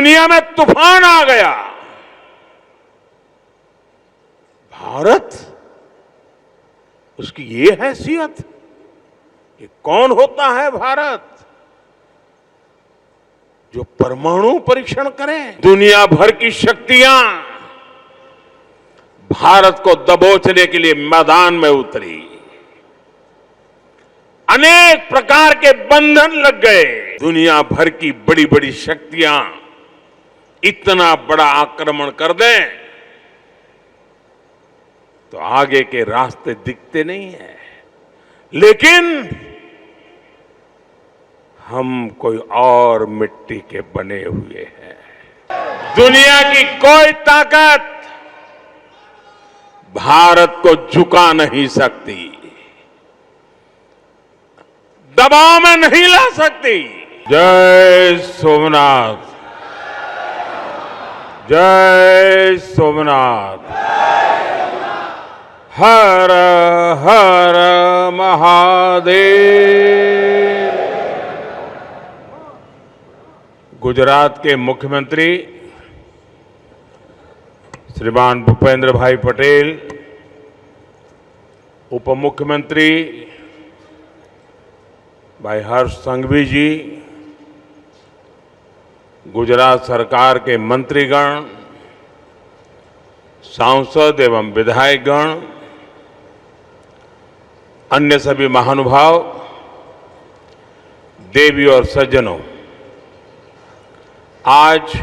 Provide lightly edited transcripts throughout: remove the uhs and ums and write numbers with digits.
दुनिया में तूफान आ गया, भारत उसकी ये हैसियत, ये कौन होता है भारत जो परमाणु परीक्षण करे। दुनिया भर की शक्तियां भारत को दबोचने के लिए मैदान में उतरी, अनेक प्रकार के बंधन लग गए। दुनिया भर की बड़ी बड़ी शक्तियां इतना बड़ा आक्रमण कर दें तो आगे के रास्ते दिखते नहीं है, लेकिन हम कोई और मिट्टी के बने हुए हैं। दुनिया की कोई ताकत भारत को झुका नहीं सकती, दबाव में नहीं ला सकती। जय सोमनाथ, जय सोमनाथ, हर हर महादेव। गुजरात के मुख्यमंत्री श्रीमान भूपेंद्र भाई पटेल, उप मुख्यमंत्री भाई हर्ष संघवी जी, गुजरात सरकार के मंत्रीगण, सांसद एवं विधायकगण, अन्य सभी महानुभाव, देवी और सज्जनों, आज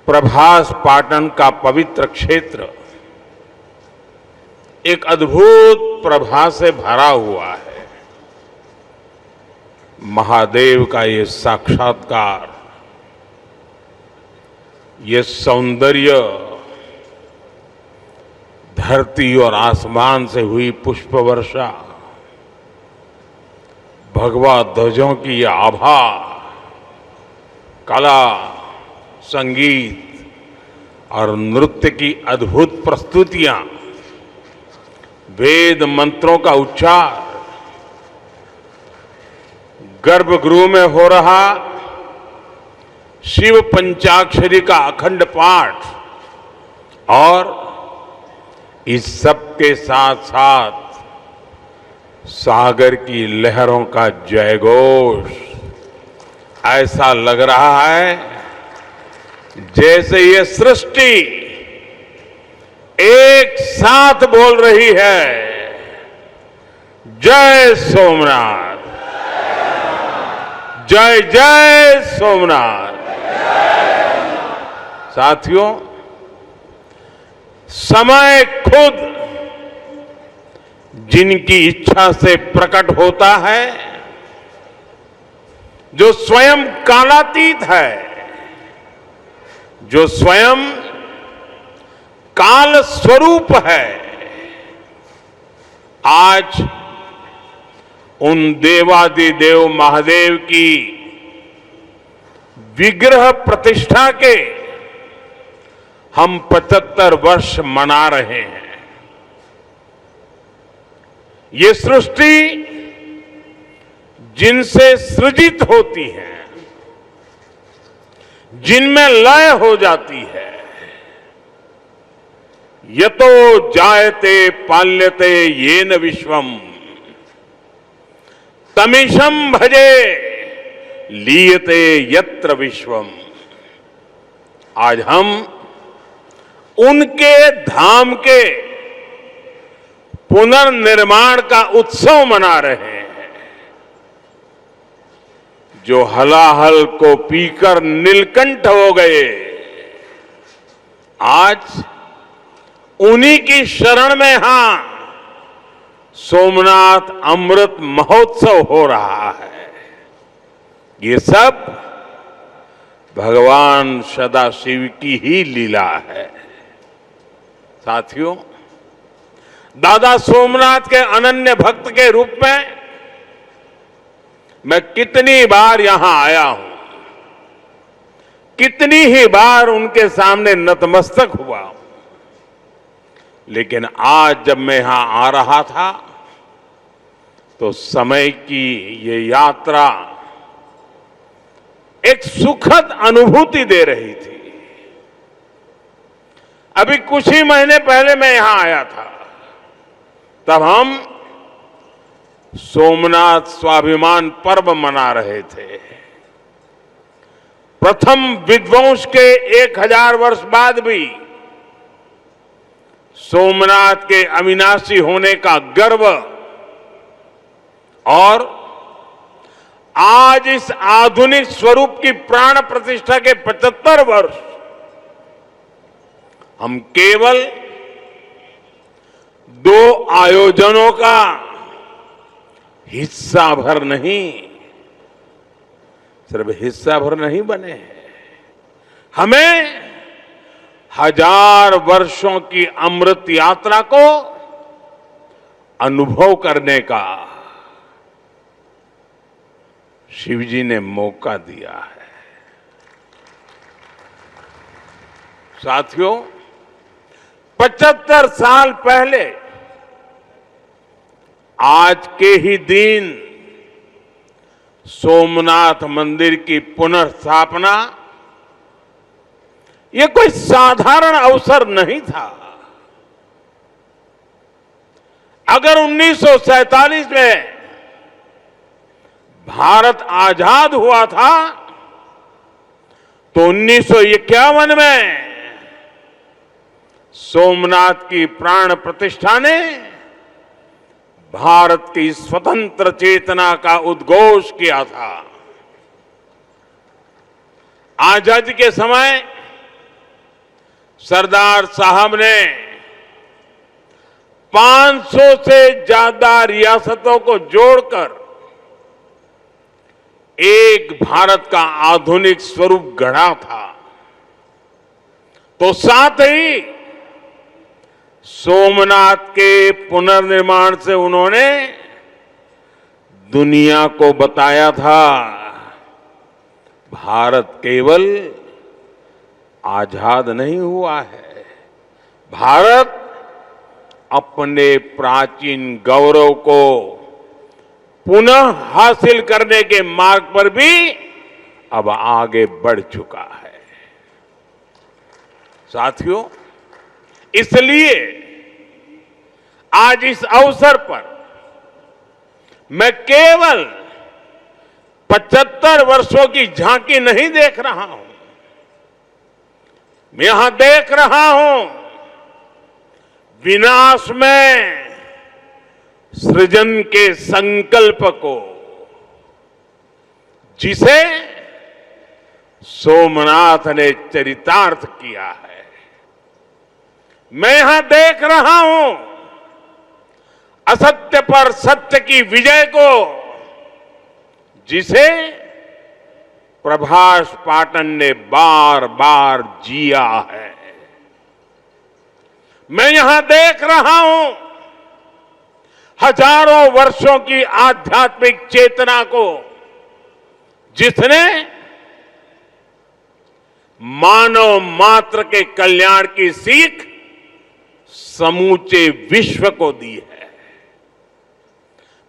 प्रभास पाटन का पवित्र क्षेत्र एक अद्भुत प्रभा से भरा हुआ है। महादेव का ये साक्षात्कार, ये सौंदर्य, धरती और आसमान से हुई पुष्प वर्षा, भगवा ध्वजों की ये आभा, कला, संगीत और नृत्य की अद्भुत प्रस्तुतियां, वेद मंत्रों का उच्चार, गर्भगृह में हो रहा शिव पंचाक्षरी का अखंड पाठ और इस सब के साथ साथ सागर की लहरों का जयघोष, ऐसा लग रहा है जैसे ये सृष्टि एक साथ बोल रही है, जय सोमनाथ, जय जय सोमनाथ। साथियों, समय खुद जिनकी इच्छा से प्रकट होता है, जो स्वयं कालातीत है, जो स्वयं काल स्वरूप है, आज उन देवादिदेव महादेव की विग्रह प्रतिष्ठा के हम 75 वर्ष मना रहे हैं। ये सृष्टि जिनसे सृजित होती है, जिनमें लय हो जाती है, यतो जायते पाल्यते येन विश्वम तमीशम भजे लीयते यत्र विश्वम। आज हम उनके धाम के पुनर्निर्माण का उत्सव मना रहे हैं, जो हलाहल को पीकर नीलकंठ हो गए, आज उन्हीं की शरण में यहां सोमनाथ अमृत महोत्सव हो रहा है। ये सब भगवान सदाशिव की ही लीला है। साथियों, दादा सोमनाथ के अनन्य भक्त के रूप में मैं कितनी बार यहां आया हूं, कितनी ही बार उनके सामने नतमस्तक हुआ हूं, लेकिन आज जब मैं यहां आ रहा था तो समय की ये यात्रा एक सुखद अनुभूति दे रही थी। अभी कुछ ही महीने पहले मैं यहां आया था, तब हम सोमनाथ स्वाभिमान पर्व मना रहे थे। प्रथम विध्वंस के 1000 वर्ष बाद भी सोमनाथ के अविनाशी होने का गर्व और आज इस आधुनिक स्वरूप की प्राण प्रतिष्ठा के 75 वर्ष हम केवल 2 आयोजनों का हिस्सा भर नहीं, सिर्फ हिस्सा भर नहीं बने हैं, हमें 1000 वर्षों की अमृत यात्रा को अनुभव करने का शिव जी ने मौका दिया है। साथियों, 75 साल पहले आज के ही दिन सोमनाथ मंदिर की पुनर्स्थापना ये कोई साधारण अवसर नहीं था। अगर 1947 में भारत आजाद हुआ था तो 1951 में सोमनाथ की प्राण प्रतिष्ठा ने भारत की स्वतंत्र चेतना का उद्घोष किया था। आजादी के समय सरदार साहब ने 500 से ज्यादा रियासतों को जोड़कर एक भारत का आधुनिक स्वरूप गढ़ा था। तो साथ ही सोमनाथ के पुनर्निर्माण से उन्होंने दुनिया को बताया था, भारत केवल आजाद नहीं हुआ है, भारत अपने प्राचीन गौरव को पुनः हासिल करने के मार्ग पर भी अब आगे बढ़ चुका है। साथियों, इसलिए आज इस अवसर पर मैं केवल 75 वर्षों की झांकी नहीं देख रहा हूं, मैं यहां देख रहा हूं विनाश में सृजन के संकल्प को, जिसे सोमनाथ ने चरितार्थ किया है। मैं यहां देख रहा हूं असत्य पर सत्य की विजय को, जिसे प्रभास पाटन ने बार बार जिया है। मैं यहां देख रहा हूं हजारों वर्षों की आध्यात्मिक चेतना को, जिसने मानव मात्र के कल्याण की सीख समूचे विश्व को दी है।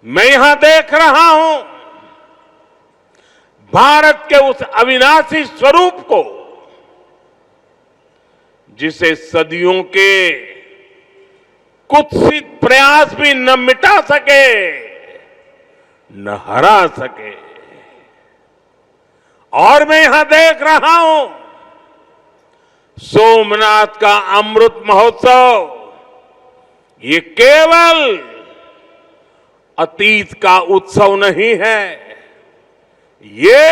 मैं यहां देख रहा हूं भारत के उस अविनाशी स्वरूप को, जिसे सदियों के कुत्सित प्रयास भी न मिटा सके, न हरा सके। और मैं यहां देख रहा हूं सोमनाथ का अमृत महोत्सव, ये केवल अतीत का उत्सव नहीं है, ये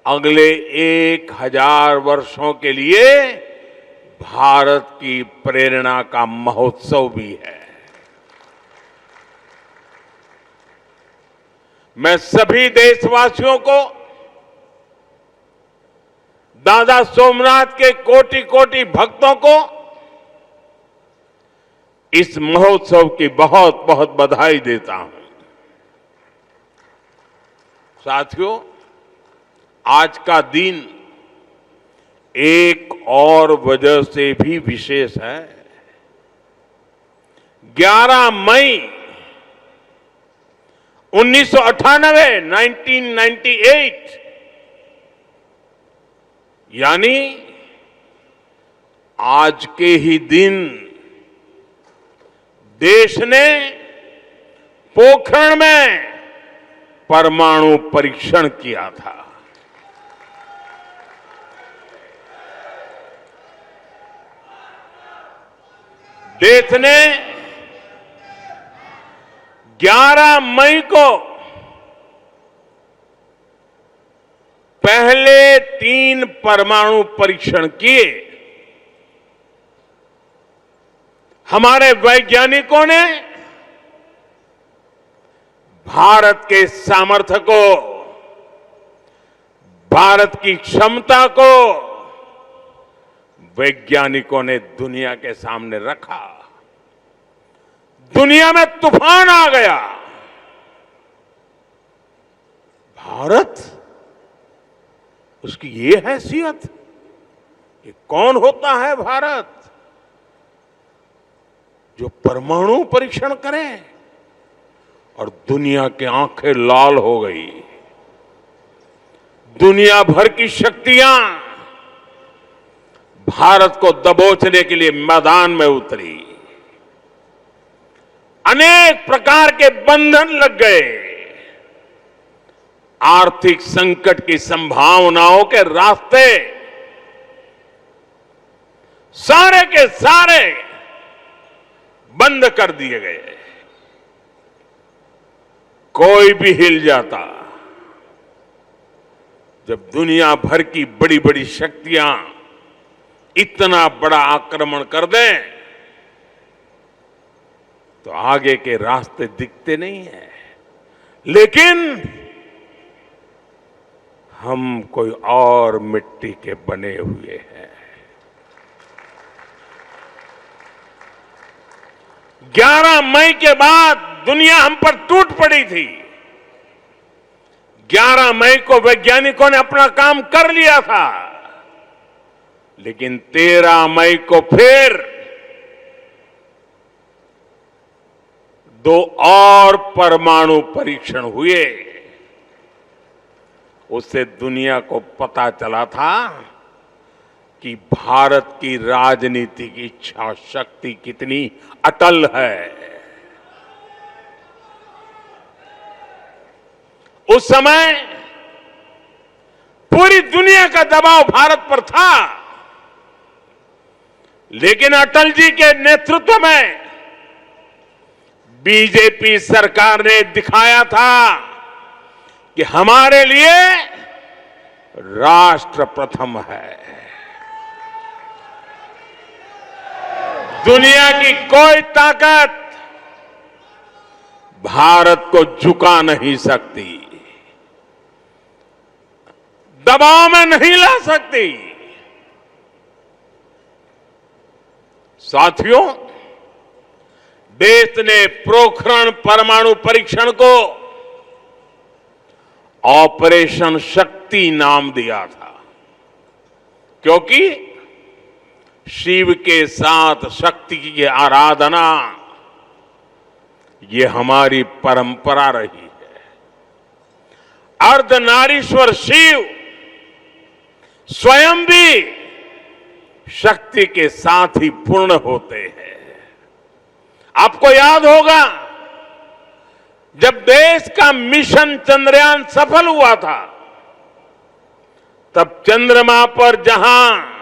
अगले 1000 वर्षों के लिए भारत की प्रेरणा का महोत्सव भी है। मैं सभी देशवासियों को दादा सोमनाथ के कोटि कोटि भक्तों को इस महोत्सव की बहुत बहुत बधाई देता हूं। साथियों, आज का दिन एक और वजह से भी विशेष है। 11 मई 1998 1998 यानी आज के ही दिन देश ने पोखरण में परमाणु परीक्षण किया था। देश ने 11 मई को पहले 3 परमाणु परीक्षण किए। हमारे वैज्ञानिकों ने भारत के सामर्थ्य को, भारत की क्षमता को वैज्ञानिकों ने दुनिया के सामने रखा। दुनिया में तूफान आ गया। भारत, उसकी ये हैसियत, ये कौन होता है भारत जो परमाणु परीक्षण करे? और दुनिया की आंखें लाल हो गई। दुनिया भर की शक्तियां भारत को दबोचने के लिए मैदान में उतरी। अनेक प्रकार के बंधन लग गए। आर्थिक संकट की संभावनाओं के रास्ते सारे के सारे बंद कर दिए गए। कोई भी हिल जाता। जब दुनिया भर की बड़ी बड़ी शक्तियां इतना बड़ा आक्रमण कर दें तो आगे के रास्ते दिखते नहीं है। लेकिन हम कोई और मिट्टी के बने हुए हैं। 11 मई के बाद दुनिया हम पर टूट पड़ी थी। 11 मई को वैज्ञानिकों ने अपना काम कर लिया था, लेकिन 13 मई को फिर 2 और परमाणु परीक्षण हुए। उससे दुनिया को पता चला था कि भारत की राजनीतिक इच्छा शक्ति कितनी अटल है। उस समय पूरी दुनिया का दबाव भारत पर था, लेकिन अटल जी के नेतृत्व में बीजेपी सरकार ने दिखाया था कि हमारे लिए राष्ट्र प्रथम है। दुनिया की कोई ताकत भारत को झुका नहीं सकती, दबाव में नहीं ला सकती। साथियों, देश ने पोखरण परमाणु परीक्षण को ऑपरेशन शक्ति नाम दिया था, क्योंकि शिव के साथ शक्ति की आराधना ये हमारी परंपरा रही है। अर्धनारीश्वर शिव स्वयं भी शक्ति के साथ ही पूर्ण होते हैं। आपको याद होगा, जब देश का मिशन चंद्रयान सफल हुआ था, तब चंद्रमा पर जहां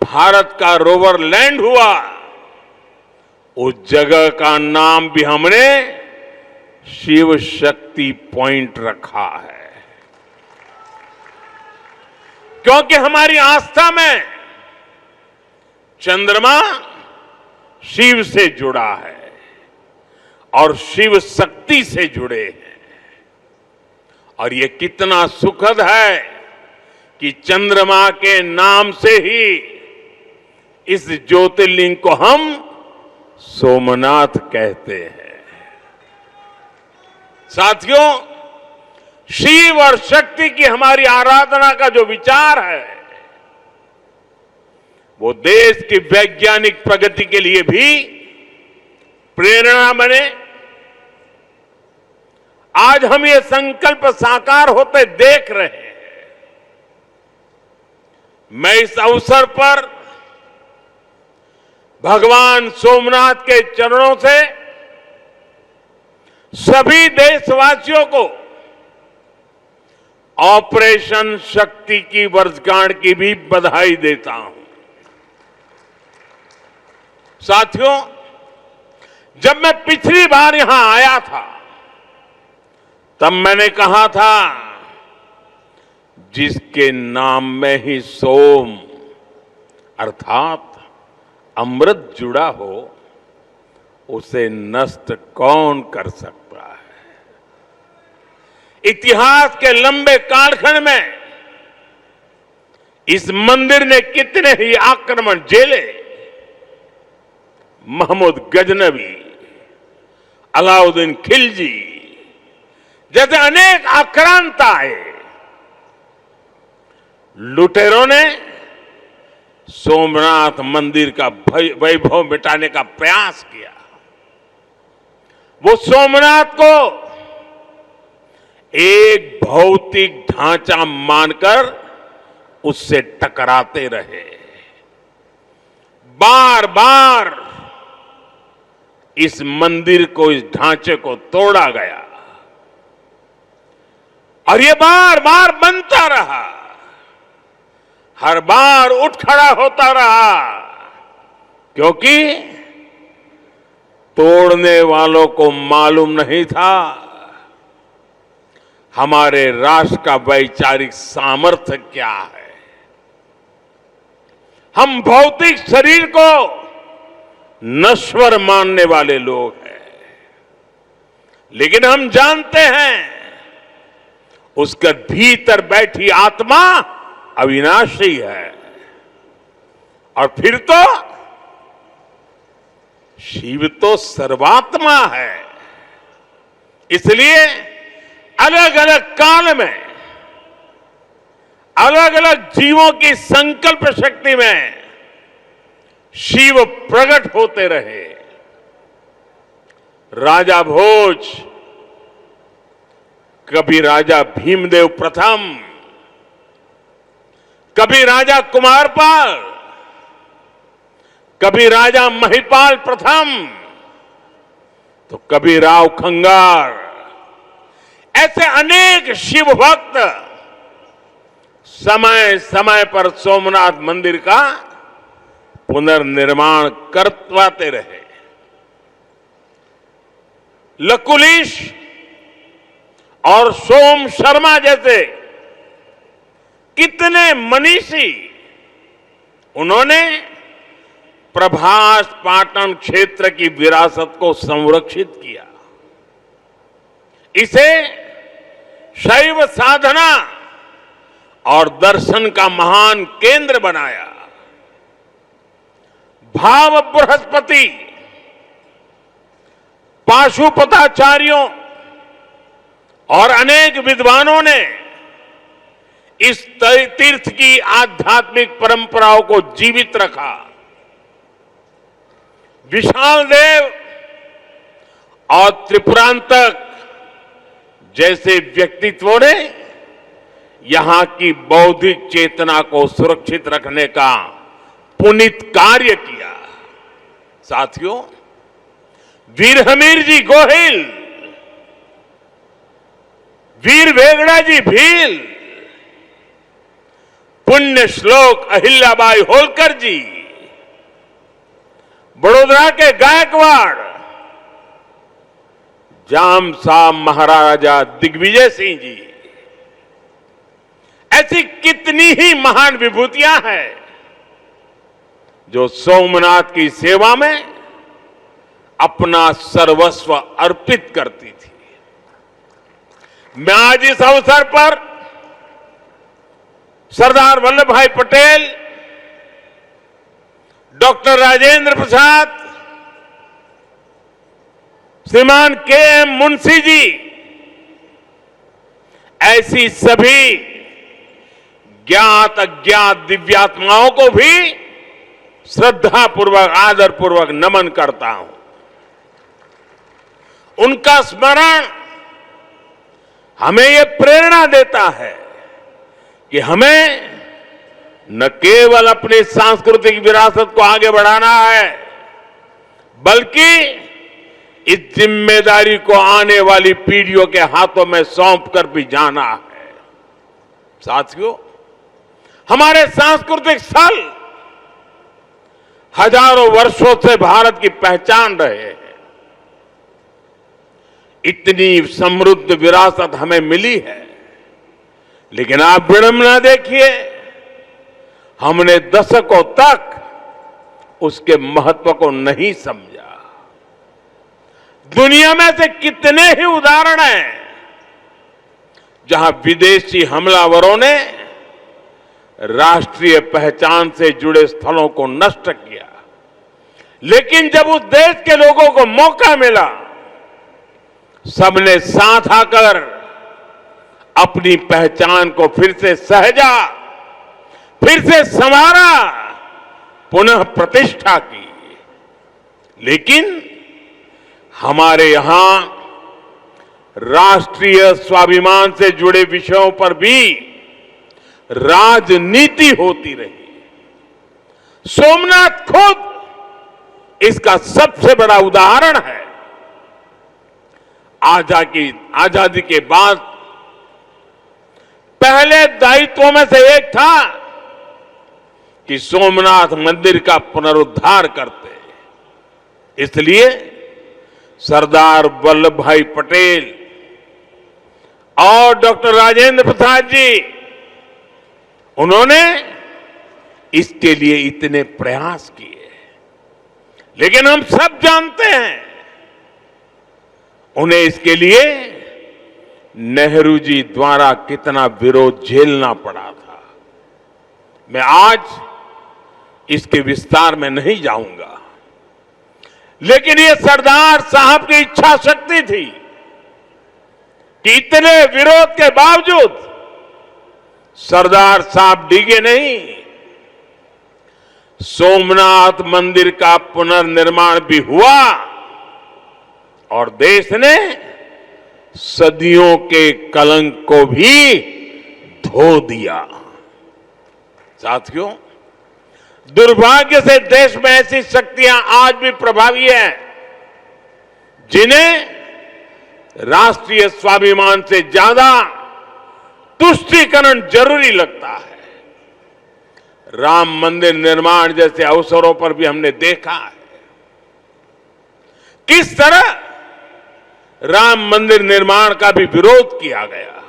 भारत का रोवर लैंड हुआ, उस जगह का नाम भी हमने शिव शक्ति पॉइंट रखा है, क्योंकि हमारी आस्था में चंद्रमा शिव से जुड़ा है और शिव शक्ति से जुड़े हैं। और ये कितना सुखद है कि चंद्रमा के नाम से ही इस ज्योतिर्लिंग को हम सोमनाथ कहते हैं। साथियों, शिव और शक्ति की हमारी आराधना का जो विचार है, वो देश की वैज्ञानिक प्रगति के लिए भी प्रेरणा बने। आज हम ये संकल्प साकार होते देख रहे हैं। मैं इस अवसर पर भगवान सोमनाथ के चरणों से सभी देशवासियों को ऑपरेशन शक्ति की वर्षगांठ की भी बधाई देता हूं। साथियों, जब मैं पिछली बार यहां आया था तब मैंने कहा था, जिसके नाम में ही सोम अर्थात अमृत जुड़ा हो उसे नष्ट कौन कर सकता है। इतिहास के लंबे कालखंड में इस मंदिर ने कितने ही आक्रमण झेले। महमूद गजनवी, अलाउद्दीन खिलजी जैसे अनेक आक्रांत आए। लुटेरों ने सोमनाथ मंदिर का वैभव मिटाने का प्रयास किया। वो सोमनाथ को एक भौतिक ढांचा मानकर उससे टकराते रहे। बार बार इस मंदिर को, इस ढांचे को तोड़ा गया और ये बार बार बनता रहा, हर बार उठ खड़ा होता रहा, क्योंकि तोड़ने वालों को मालूम नहीं था हमारे राष्ट्र का वैचारिक सामर्थ्य क्या है। हम भौतिक शरीर को नश्वर मानने वाले लोग हैं, लेकिन हम जानते हैं उसके भीतर बैठी आत्मा अविनाशी है। और फिर तो शिव तो सर्वात्मा है। इसलिए अलग अलग काल में अलग अलग जीवों की संकल्प शक्ति में शिव प्रकट होते रहे। राजा भोज, कभी राजा भीमदेव प्रथम, कभी राजा कुमारपाल, कभी राजा महिपाल प्रथम, तो कभी राव खंगार, ऐसे अनेक शिव भक्त समय समय पर सोमनाथ मंदिर का पुनर्निर्माण करवाते रहे। लकुलिश और सोम शर्मा जैसे कितने मनीषी, उन्होंने प्रभास पाटन क्षेत्र की विरासत को संरक्षित किया, इसे शैव साधना और दर्शन का महान केंद्र बनाया। भाव बृहस्पति, पाशुपताचार्यों और अनेक विद्वानों ने इस तीर्थ की आध्यात्मिक परंपराओं को जीवित रखा। विशाल देव और त्रिपुरांतक जैसे व्यक्तित्वों ने यहां की बौद्धिक चेतना को सुरक्षित रखने का पुनीत कार्य किया। साथियों, वीर हमीर जी गोहिल, वीर वेगड़ा जी भील, पुण्य श्लोक अहिल्याबाई होलकर जी, बड़ोदरा के गायकवाड़ जाम साहब महाराजा दिग्विजय सिंह जी, ऐसी कितनी ही महान विभूतियां हैं जो सोमनाथ की सेवा में अपना सर्वस्व अर्पित करती थी। मैं आज इस अवसर पर सरदार वल्लभ भाई पटेल, डॉक्टर राजेंद्र प्रसाद, श्रीमान के.एम. मुंशी जी, ऐसी सभी ज्ञात अज्ञात दिव्यात्माओं को भी श्रद्धापूर्वक, आदरपूर्वक नमन करता हूं। उनका स्मरण हमें ये प्रेरणा देता है कि हमें न केवल अपनी सांस्कृतिक विरासत को आगे बढ़ाना है, बल्कि इस जिम्मेदारी को आने वाली पीढ़ियों के हाथों में सौंप कर भी जाना है। साथियों, हमारे सांस्कृतिक स्थल हजारों वर्षों से भारत की पहचान रहे हैं। इतनी समृद्ध विरासत हमें मिली है, लेकिन आप विडंबना देखिए, हमने दशकों तक उसके महत्व को नहीं समझा। दुनिया में से कितने ही उदाहरण हैं जहां विदेशी हमलावरों ने राष्ट्रीय पहचान से जुड़े स्थलों को नष्ट किया, लेकिन जब उस देश के लोगों को मौका मिला, सबने साथ आकर अपनी पहचान को फिर से सहेजा, फिर से संवारा, पुनः प्रतिष्ठा की। लेकिन हमारे यहां राष्ट्रीय स्वाभिमान से जुड़े विषयों पर भी राजनीति होती रही। सोमनाथ खुद इसका सबसे बड़ा उदाहरण है। आजादी के बाद पहले दायित्वों में से एक था कि सोमनाथ मंदिर का पुनरुद्धार करते। इसलिए सरदार वल्लभ भाई पटेल और डॉक्टर राजेंद्र प्रसाद जी, उन्होंने इसके लिए इतने प्रयास किए। लेकिन हम सब जानते हैं, उन्हें इसके लिए नेहरू जी द्वारा कितना विरोध झेलना पड़ा था। मैं आज इसके विस्तार में नहीं जाऊंगा, लेकिन ये सरदार साहब की इच्छा शक्ति थी कि इतने विरोध के बावजूद सरदार साहब डिगे नहीं। सोमनाथ मंदिर का पुनर्निर्माण भी हुआ और देश ने सदियों के कलंक को भी धो दिया। साथियों, दुर्भाग्य से देश में ऐसी शक्तियां आज भी प्रभावी हैं जिन्हें राष्ट्रीय स्वाभिमान से ज्यादा तुष्टीकरण जरूरी लगता है। राम मंदिर निर्माण जैसे अवसरों पर भी हमने देखा है किस तरह राम मंदिर निर्माण का भी विरोध किया गया।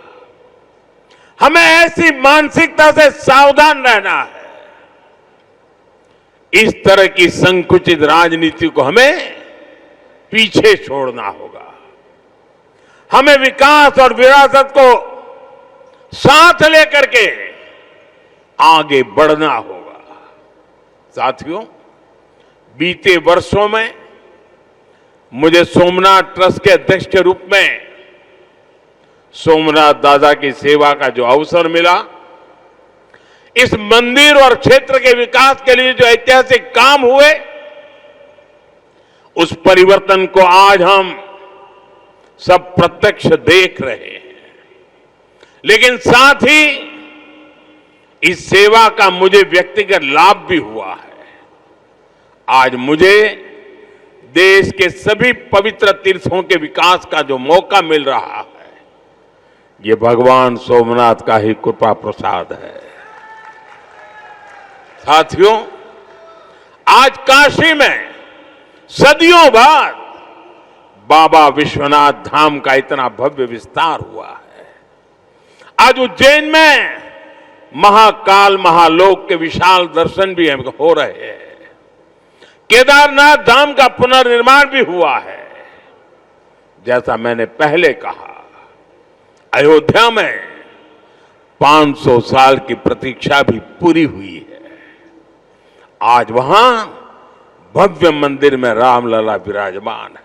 हमें ऐसी मानसिकता से सावधान रहना है। इस तरह की संकुचित राजनीति को हमें पीछे छोड़ना होगा। हमें विकास और विरासत को साथ लेकर के आगे बढ़ना होगा। साथियों, बीते वर्षों में मुझे सोमनाथ ट्रस्ट के अध्यक्ष के रूप में सोमनाथ दादा की सेवा का जो अवसर मिला, इस मंदिर और क्षेत्र के विकास के लिए जो ऐतिहासिक काम हुए, उस परिवर्तन को आज हम सब प्रत्यक्ष देख रहे हैं। लेकिन साथ ही इस सेवा का मुझे व्यक्तिगत लाभ भी हुआ है। आज मुझे देश के सभी पवित्र तीर्थों के विकास का जो मौका मिल रहा है, ये भगवान सोमनाथ का ही कृपा प्रसाद है। साथियों, आज काशी में सदियों बाद बाबा विश्वनाथ धाम का इतना भव्य विस्तार हुआ है। आज उज्जैन में महाकाल महालोक के विशाल दर्शन भी हो रहे हैं। केदारनाथ धाम का पुनर्निर्माण भी हुआ है। जैसा मैंने पहले कहा, अयोध्या में 500 साल की प्रतीक्षा भी पूरी हुई है। आज वहां भव्य मंदिर में रामलला विराजमान है।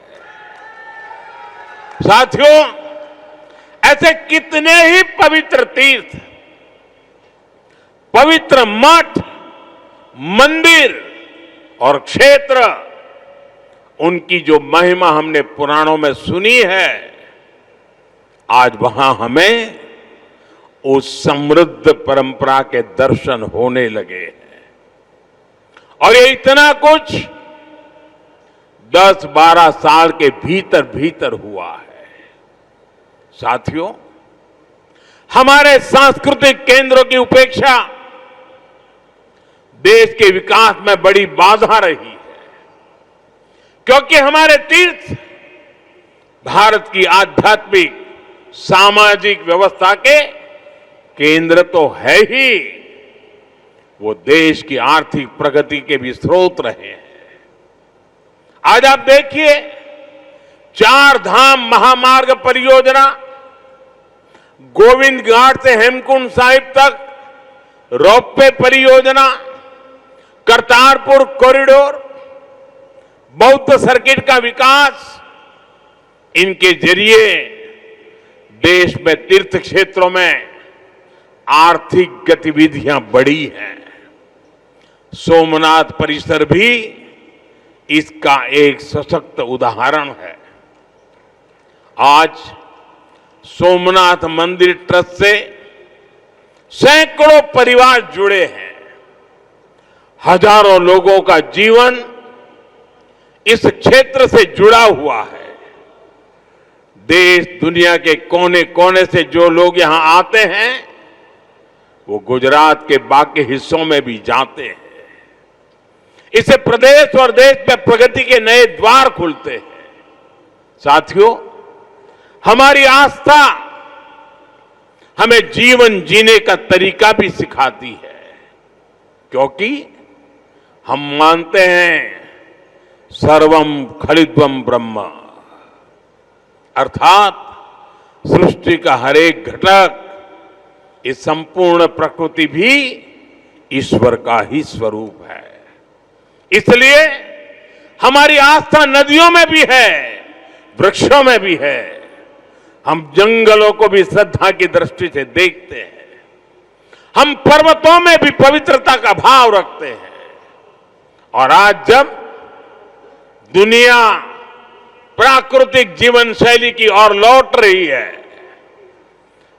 साथियों, ऐसे कितने ही पवित्र तीर्थ, पवित्र मठ, मंदिर और क्षेत्र, उनकी जो महिमा हमने पुराणों में सुनी है, आज वहां हमें उस समृद्ध परंपरा के दर्शन होने लगे हैं। और ये इतना कुछ 10-12 साल के भीतर भीतर हुआ है। साथियों, हमारे सांस्कृतिक केंद्रों की उपेक्षा देश के विकास में बड़ी बाधा रही है, क्योंकि हमारे तीर्थ भारत की आध्यात्मिक सामाजिक व्यवस्था के केंद्र तो है ही, वो देश की आर्थिक प्रगति के भी स्रोत रहे हैं। आज आप देखिए, 4 धाम महामार्ग परियोजना, गोविंद घाट से हेमकुंड साहिब तक रोपवे परियोजना, करतारपुर कॉरिडोर, बौद्ध सर्किट का विकास, इनके जरिए देश में तीर्थ क्षेत्रों में आर्थिक गतिविधियां बढ़ी हैं। सोमनाथ परिसर भी इसका एक सशक्त उदाहरण है। आज सोमनाथ मंदिर ट्रस्ट से सैकड़ों परिवार जुड़े हैं। हजारों लोगों का जीवन इस क्षेत्र से जुड़ा हुआ है। देश दुनिया के कोने कोने से जो लोग यहां आते हैं, वो गुजरात के बाकी हिस्सों में भी जाते हैं। इससे प्रदेश और देश में प्रगति के नए द्वार खुलते हैं। साथियों, हमारी आस्था हमें जीवन जीने का तरीका भी सिखाती है, क्योंकि हम मानते हैं सर्वम खलिद्वम ब्रह्म, अर्थात सृष्टि का हर एक घटक, इस संपूर्ण प्रकृति भी ईश्वर का ही स्वरूप है। इसलिए हमारी आस्था नदियों में भी है, वृक्षों में भी है। हम जंगलों को भी श्रद्धा की दृष्टि से देखते हैं। हम पर्वतों में भी पवित्रता का भाव रखते हैं। और आज जब दुनिया प्राकृतिक जीवन शैली की ओर लौट रही है,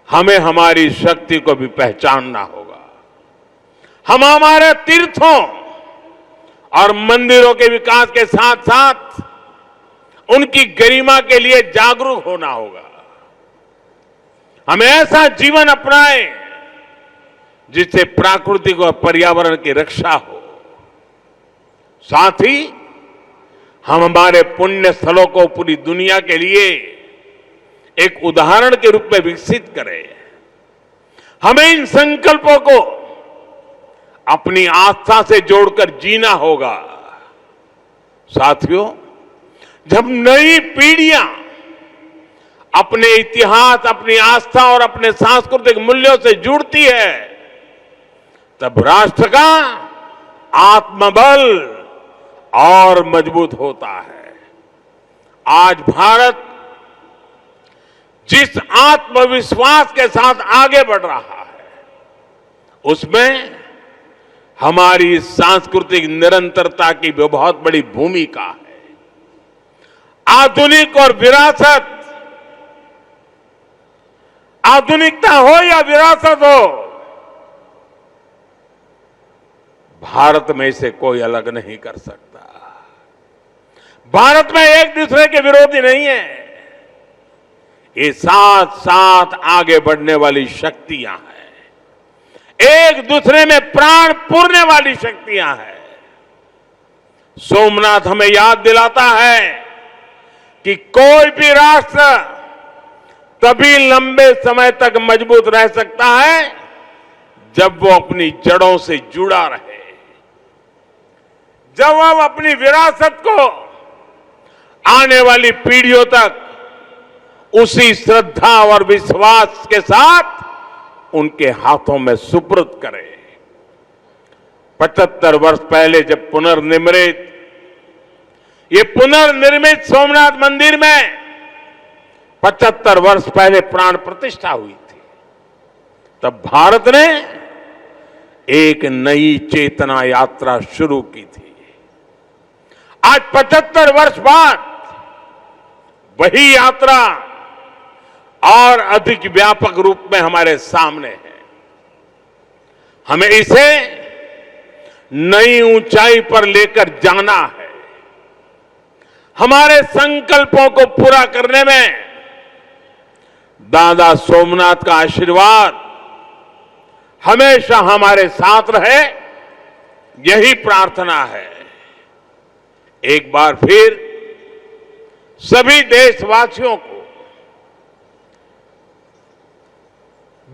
हमें हमारी शक्ति को भी पहचानना होगा। हम हमारे तीर्थों और मंदिरों के विकास के साथ साथ उनकी गरिमा के लिए जागरूक होना होगा। हमें ऐसा जीवन अपनाएं जिससे प्राकृतिक और पर्यावरण की रक्षा हो। साथ ही हम हमारे पुण्य स्थलों को पूरी दुनिया के लिए एक उदाहरण के रूप में विकसित करें। हमें इन संकल्पों को अपनी आस्था से जोड़कर जीना होगा। साथियों, जब नई पीढ़ियां अपने इतिहास, अपनी आस्था और अपने सांस्कृतिक मूल्यों से जुड़ती है, तब राष्ट्र का आत्मबल और मजबूत होता है। आज भारत जिस आत्मविश्वास के साथ आगे बढ़ रहा है, उसमें हमारी सांस्कृतिक निरंतरता की भी बहुत बड़ी भूमिका है। आधुनिक और विरासत, आधुनिकता हो या विरासत हो, भारत में इसे कोई अलग नहीं कर सकता। भारत में एक दूसरे के विरोधी नहीं है, ये साथ साथ आगे बढ़ने वाली शक्तियां हैं, एक दूसरे में प्राण पूरने वाली शक्तियां हैं। सोमनाथ हमें याद दिलाता है कि कोई भी राष्ट्र तभी लंबे समय तक मजबूत रह सकता है जब वो अपनी जड़ों से जुड़ा रहे, जब हम अपनी विरासत को आने वाली पीढ़ियों तक उसी श्रद्धा और विश्वास के साथ उनके हाथों में सुपुर्द करें। 75 वर्ष पहले जब ये पुनर्निर्मित सोमनाथ मंदिर में 75 वर्ष पहले प्राण प्रतिष्ठा हुई थी, तब भारत ने एक नई चेतना यात्रा शुरू की थी। आज 75 वर्ष बाद वही यात्रा और अधिक व्यापक रूप में हमारे सामने है। हमें इसे नई ऊंचाई पर लेकर जाना है। हमारे संकल्पों को पूरा करने में दादा सोमनाथ का आशीर्वाद हमेशा हमारे साथ रहे, यही प्रार्थना है। एक बार फिर सभी देशवासियों को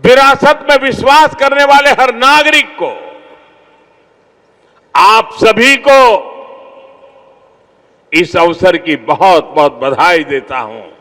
विरासत में विश्वास करने वाले हर नागरिक को, आप सभी को इस अवसर की बहुत बहुत बधाई देता हूं।